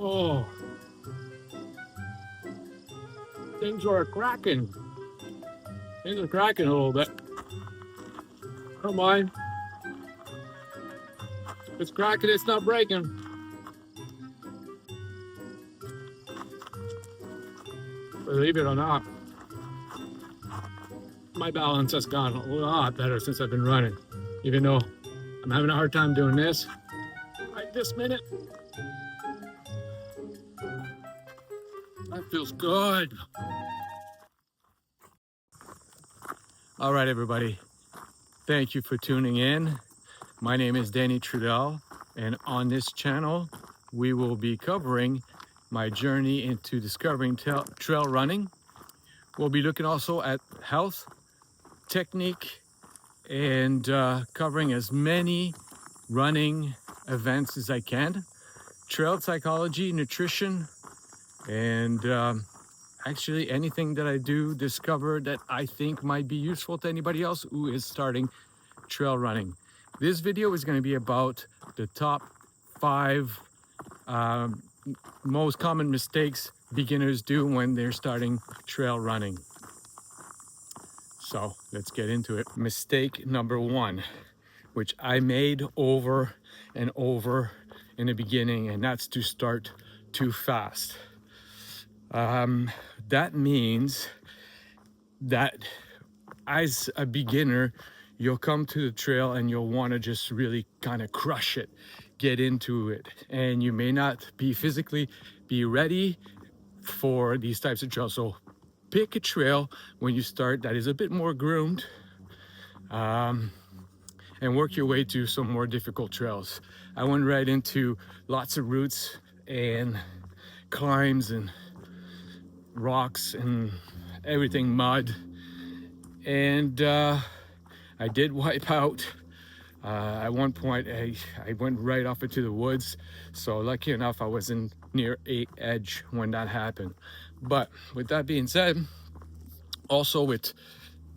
Oh, things are cracking. Things are cracking a little bit. I don't mind. It's cracking, it's not breaking. Believe it or not, my balance has gone a lot better since I've been running. Even though I'm having a hard time doing this right this minute. That feels good. All right, everybody. Thank you for tuning in. My name is Danny Trudell, and on this channel, we will be covering my journey into discovering trail running. We'll be looking also at health, technique, and covering as many running events as I can. Trail psychology, nutrition, and actually anything that I do discover that I think might be useful to anybody else who is starting trail running. This video is going to be about the top 5 most common mistakes beginners do when they're starting trail running. So let's get into it. Mistake number 1, which I made over and over in the beginning, and that's to start too fast. That means that as a beginner, you'll come to the trail and you'll want to just really kind of crush it, get into it, and you may not be physically be ready for these types of trails. So pick a trail when you start that is a bit more groomed, and work your way to some more difficult trails. I went right into lots of routes and climbs and rocks and everything, mud, and I did wipe out. At one point, I went right off into the woods, so lucky enough I wasn't near a edge when that happened. But with that being said, also with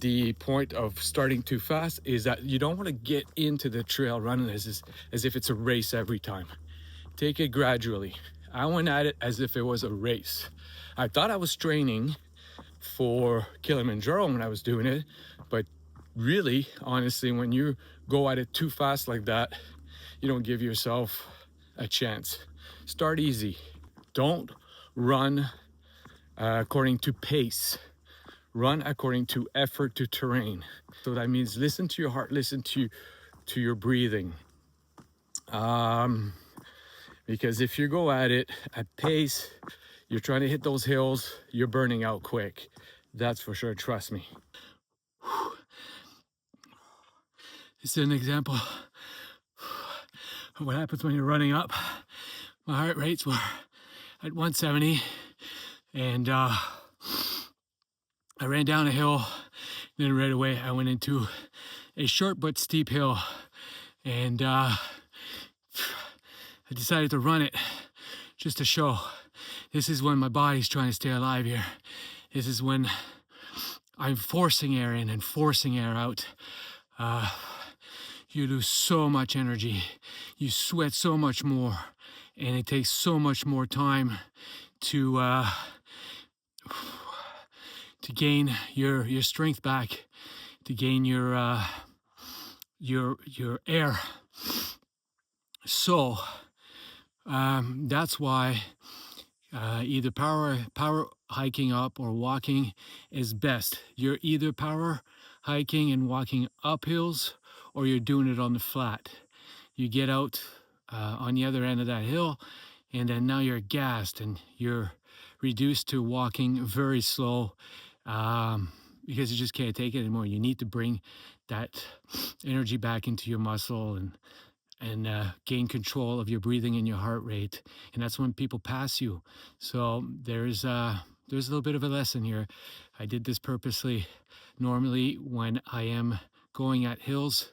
the point of starting too fast is that you don't want to get into the trail running as if it's a race every time. Take it gradually. I went at it as if it was a race. I thought I was training for Kilimanjaro when I was doing it, but really, honestly, when you go at it too fast like that, you don't give yourself a chance. Start easy. Don't run according to pace. Run according to effort to terrain. So that means listen to your heart, listen to your breathing. Because if you go at it at pace, you're trying to hit those hills, you're burning out quick. That's for sure, trust me. This is an example of what happens when you're running up. My heart rates were at 170, and I ran down a hill, then right away I went into a short but steep hill, and I decided to run it just to show. This is when my body's trying to stay alive here. This is when I'm forcing air in and forcing air out. You lose so much energy, you sweat so much more, and it takes so much more time to gain your strength back, to gain your air. So that's why either power hiking up or walking is best. You're either power hiking and walking up hills, or you're doing it on the flat. You get out on the other end of that hill, and then now you're gassed and you're reduced to walking very slow, because you just can't take it anymore. You need to bring that energy back into your muscle and gain control of your breathing and your heart rate. And that's when people pass you. So there's a little bit of a lesson here. I did this purposely. Normally when I am going at hills,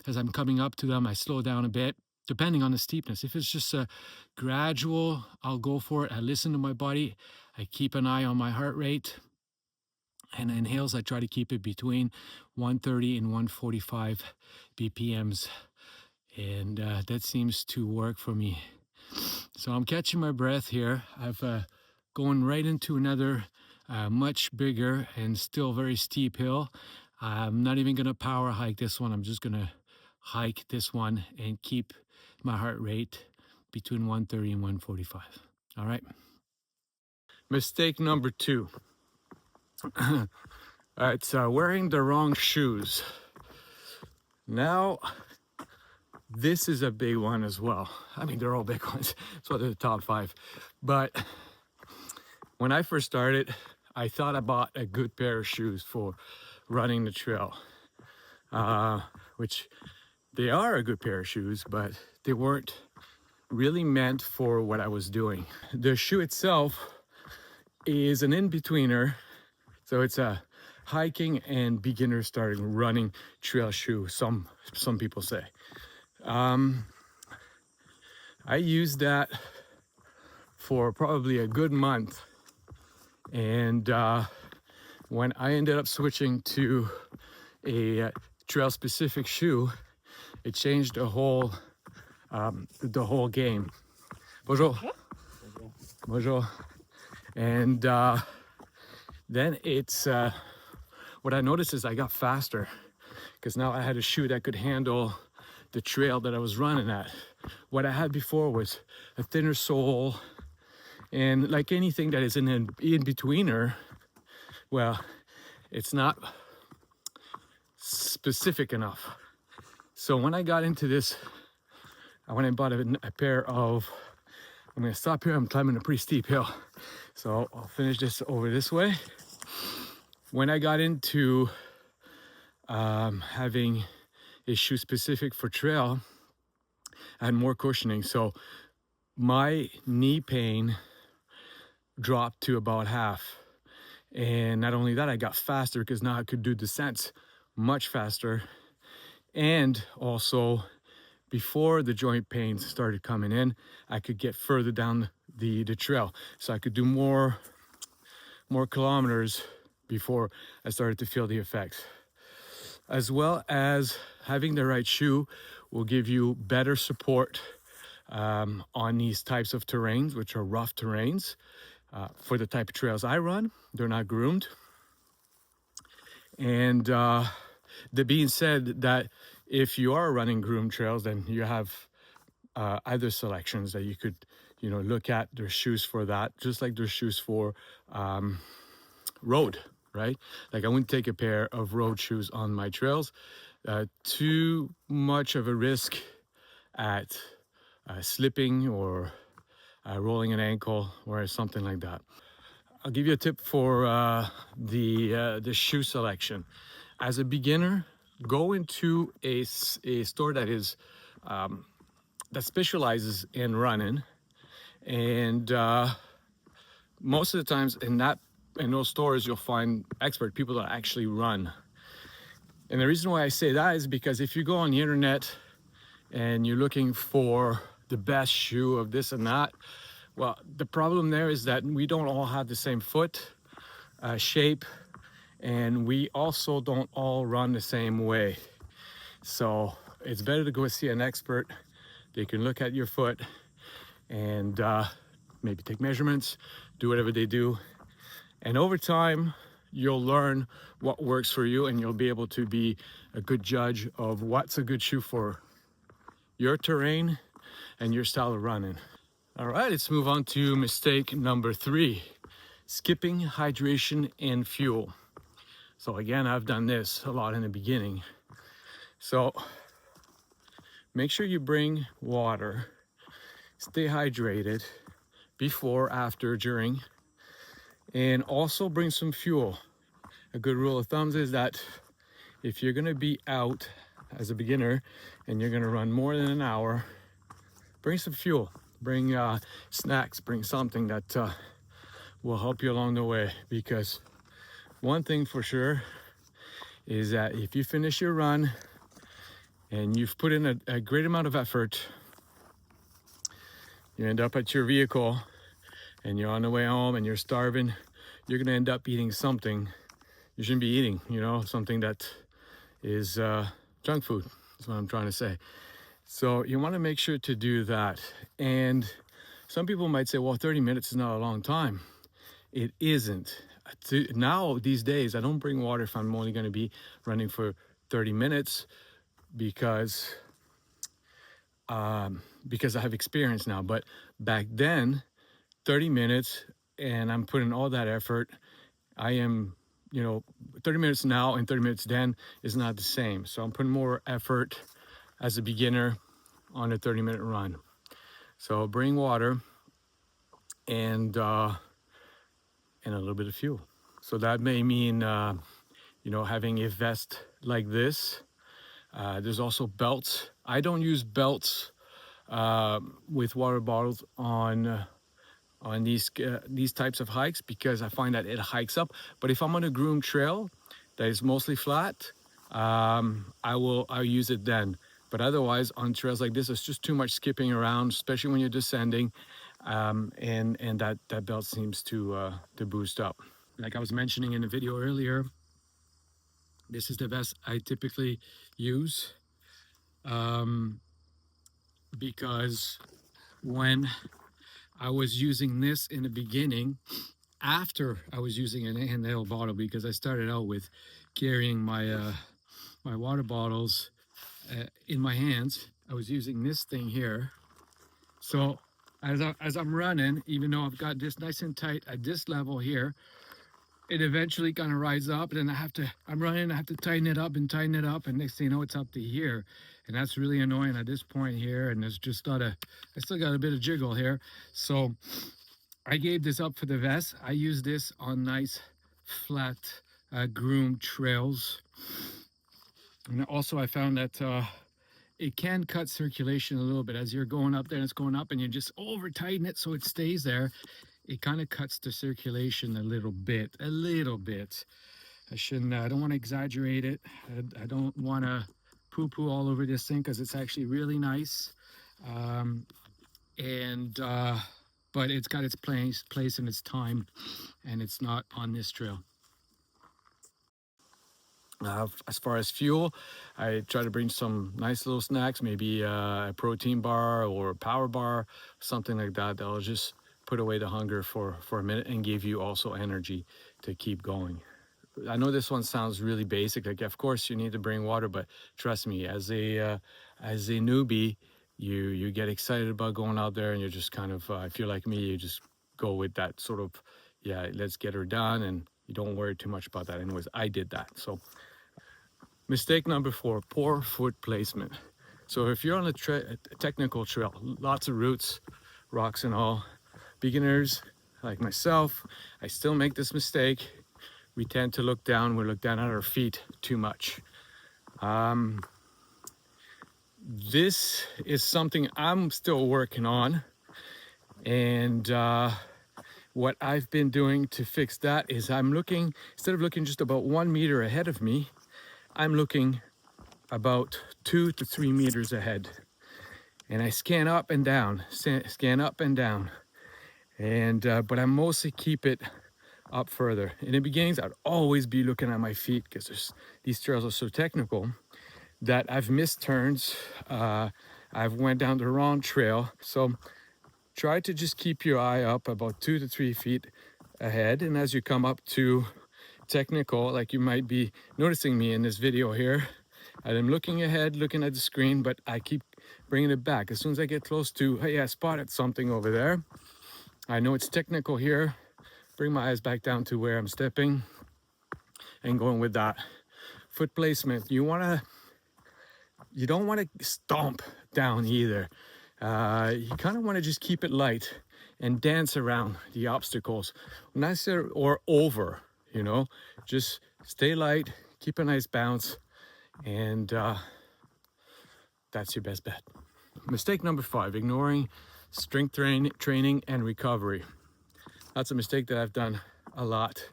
as I'm coming up to them, I slow down a bit, depending on the steepness. If it's just a gradual, I'll go for it. I listen to my body. I keep an eye on my heart rate. And in hills, I try to keep it between 130 and 145 BPMs. And that seems to work for me. So I'm catching my breath here. I've going right into another much bigger and still very steep hill. I'm not even gonna power hike this one. I'm just gonna hike this one and keep my heart rate between 130 and 145. All right. Mistake number 2. It's wearing the wrong shoes. Now, this is a big one as well. I mean, they're all big ones. So they're the top 5. But when I first started, I thought I bought a good pair of shoes for running the trail, which they are a good pair of shoes, but they weren't really meant for what I was doing. The shoe itself is an in-betweener. So it's a hiking and beginner starting running trail shoe, some people say. I used that for probably a good month, and when I ended up switching to a trail specific shoe, it changed the whole game. Bonjour. Bonjour. And then it's what I noticed is I got faster because now I had a shoe that could handle the trail that I was running at. What I had before was a thinner sole, and like anything that is in betweener, well, it's not specific enough. So when I got into this, I went and bought a pair of, I'm gonna stop here, I'm climbing a pretty steep hill. So I'll finish this over this way. When I got into having a shoe specific for trail, I had more cushioning. So my knee pain dropped to about half. And not only that, I got faster because now I could do descents much faster. And also, before the joint pains started coming in, I could get further down the trail. So I could do more kilometers before I started to feel the effects. As well as having the right shoe will give you better support on these types of terrains, which are rough terrains. For the type of trails I run, they're not groomed. And that being said, that if you are running groomed trails, then you have other selections that you could, look at. There's shoes for that, just like there's shoes for road, right? Like I wouldn't take a pair of road shoes on my trails. Too much of a risk at slipping or rolling an ankle or something like that. I'll give you a tip for the shoe selection. As a beginner, go into a store that is that specializes in running, and most of the times in those stores you'll find expert people that actually run. And the reason why I say that is because if you go on the internet and you're looking for the best shoe of this and that, well, the problem there is that we don't all have the same foot shape, and we also don't all run the same way. So it's better to go see an expert. They can look at your foot and maybe take measurements, do whatever they do. And over time, you'll learn what works for you, and you'll be able to be a good judge of what's a good shoe for your terrain and your style of running. All right, let's move on to mistake number 3, skipping hydration and fuel. So again, I've done this a lot in the beginning. So make sure you bring water, stay hydrated before, after, during, and also bring some fuel. A good rule of thumb is that if you're gonna be out as a beginner and you're gonna run more than an hour, bring some fuel, bring snacks, bring something that will help you along the way. Because one thing for sure is that if you finish your run and you've put in a great amount of effort, you end up at your vehicle and you're on the way home and you're starving, you're gonna end up eating something you shouldn't be eating, something that is junk food. That's what I'm trying to say. So you want to make sure to do that. And Some people might say, well, 30 minutes is not a long time. It isn't. Now, these days, I don't bring water if I'm only going to be running for 30 minutes because I have experience now. But back then, 30 minutes, and I'm putting all that effort. I am, 30 minutes now and 30 minutes then is not the same. So I'm putting more effort as a beginner on a 30-minute run. So bring water and a little bit of fuel. So that may mean, having a vest like this. There's also belts. I don't use belts with water bottles on these types of hikes because I find that it hikes up. But if I'm on a groomed trail that is mostly flat, I'll use it then. But otherwise, on trails like this, it's just too much skipping around, especially when you're descending, and that belt seems to boost up. Like I was mentioning in the video earlier, this is the vest I typically use because when I was using this in the beginning, after I was using an handheld bottle, because I started out with carrying my my water bottles in my hands, I was using this thing here. So as I'm running, even though I've got this nice and tight at this level here, it eventually kind of rises up, and then I'm running, I have to tighten it up, and next thing you know, it's up to here. And that's really annoying at this point here, and there's just I still got a bit of jiggle here. So I gave this up for the vest. I use this on nice, flat, groomed trails. And also I found that it can cut circulation a little bit as you're going up there and it's going up and you just over tighten it so it stays there. It kind of cuts the circulation a little bit. I don't want to exaggerate it. I don't want to poo-poo all over this thing because it's actually really nice. But it's got its place and its time, and it's not on this trail. As far as fuel, I try to bring some nice little snacks, maybe a protein bar or a power bar, something like that. That'll just put away the hunger for a minute and give you also energy to keep going. I know this one sounds really basic, like of course you need to bring water, but trust me, as a newbie, you get excited about going out there and you're just kind of, if you're like me, you just go with that sort of, yeah, let's get her done, and you don't worry too much about that. Anyways, I did that. So mistake number 4, poor foot placement. So if you're on a technical trail, lots of roots, rocks and all, beginners like myself, I still make this mistake. We tend to look down, we look down at our feet too much. This is something I'm still working on, and what I've been doing to fix that is I'm looking, instead of looking just about 1 meter ahead of me, I'm looking about 2 to 3 meters ahead, and I scan up and down, and but I mostly keep it up further. In the beginnings, I'd always be looking at my feet because these trails are so technical that I've missed turns. I've went down the wrong trail. So try to just keep your eye up about 2 to 3 feet ahead. And as you come up to technical, like you might be noticing me in this video here, I'm looking ahead, looking at the screen, but I keep bringing it back. As soon as I get close to, hey, I spotted something over there, I know it's technical here, bring my eyes back down to where I'm stepping and going with that. Foot placement, you don't want to stomp down either. You kind of want to just keep it light and dance around the obstacles, or over, just stay light, keep a nice bounce, and that's your best bet. Mistake number 5, ignoring strength training and recovery. That's a mistake that I've done a lot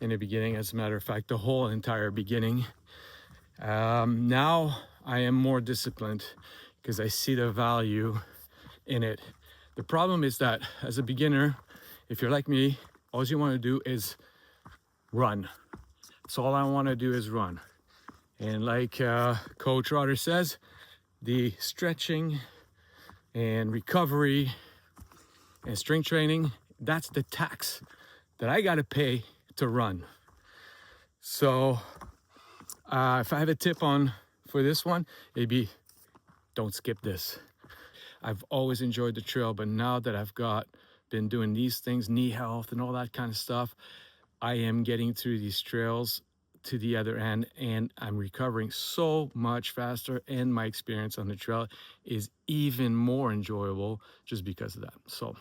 in the beginning. As a matter of fact, the whole entire beginning. Now I am more disciplined because I see the value in it. The problem is that as a beginner, if you're like me, all you want to do is run. That's all I want to do is run. And like Coach Rotter says, the stretching and recovery And strength training, that's the tax that I got to pay to run. So if I have a tip on for this one, it'd be don't skip this. I've always enjoyed the trail, but now that I've been doing these things, knee health and all that kind of stuff, I am getting through these trails to the other end, and I'm recovering so much faster, and my experience on the trail is even more enjoyable just because of that. So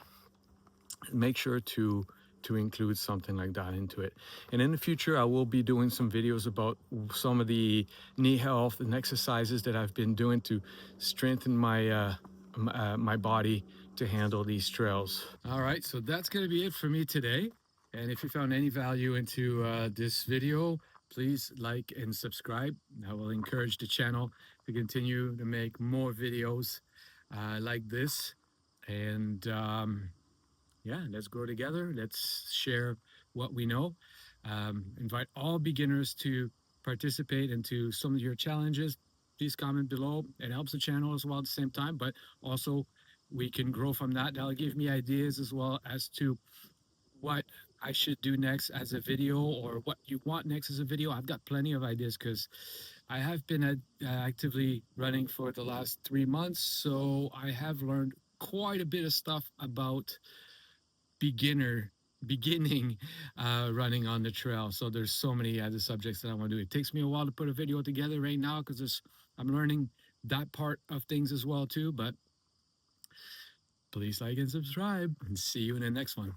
make sure to include something like that into it. And in the future, I will be doing some videos about some of the knee health and exercises that I've been doing to strengthen my body to handle these trails. All right, so that's going to be it for me today. And if you found any value into this video, please like and subscribe. I will encourage the channel to continue to make more videos like this. And yeah, let's grow together. Let's share what we know. Invite all beginners to participate into some of your challenges. Please comment below. It helps the channel as well at the same time, but also we can grow from that. That'll give me ideas as well as to what I should do next as a video, or what you want next as a video. I've got plenty of ideas because I have been actively running for the last 3 months. So I have learned quite a bit of stuff about beginning running on the trail. So there's so many other subjects that I want to do. It takes me a while to put a video together right now because I'm learning that part of things as well too. But please like and subscribe, and see you in the next one.